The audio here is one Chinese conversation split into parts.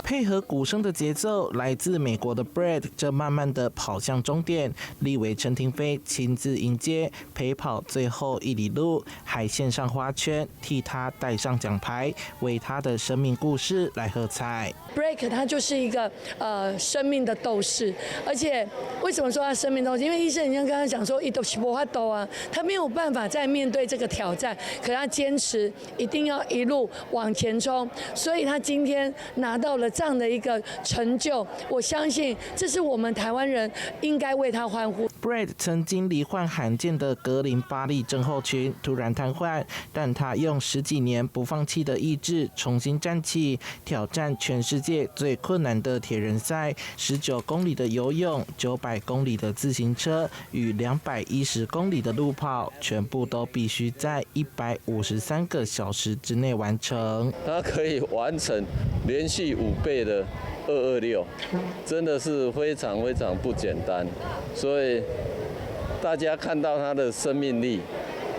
配合鼓聲的節奏，來自美國的 Brad 正慢慢的跑向終點，立委陳亭妃親自迎接，陪跑最後1里路，還獻上花圈，替他戴上獎牌，為他的生命故事來喝彩。Brad 他就是一個生命的鬥士，而且為什麼說他生命鬥士？因為醫生已經剛剛講說，他沒辦法啊，他沒有辦法再面對這個挑戰，可他堅持一定要一路往前衝，所以他今天拿到了這樣的一個成就，我相信這是我們台灣人應該為他歡呼。Brad 曾經罹患罕見的格林巴利症候群，突然癱瘓，但他用10幾年不放棄的意志重新站起，挑戰全世界最困難的鐵人賽，19公里的游泳、900公里的自行車與210公里的路跑，全部都必須在153個小時之內完成。他可以完成連續5倍的226，真的是非常非常不簡單，所以大家看到他的生命力，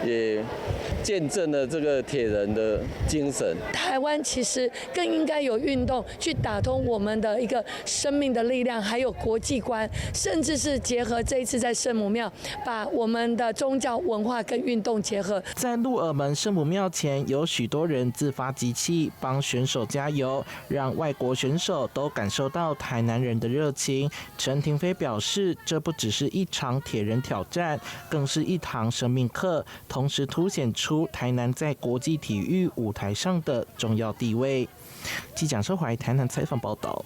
也見證了這個鐵人的精神。台灣其實更應該有運動去打通我們的一個生命的力量，還有國際觀，甚至是結合這一次在聖母廟，把我們的宗教文化跟運動結合。在鹿耳門聖母廟前，有許多人自發集氣，幫選手加油，讓外國選手都感受到台南人的熱情。陳亭妃表示，這不只是一場鐵人挑戰，更是一堂生命課，同時凸顯出台南在國際體育舞台上的重要地位。記者周懷台南採訪報道。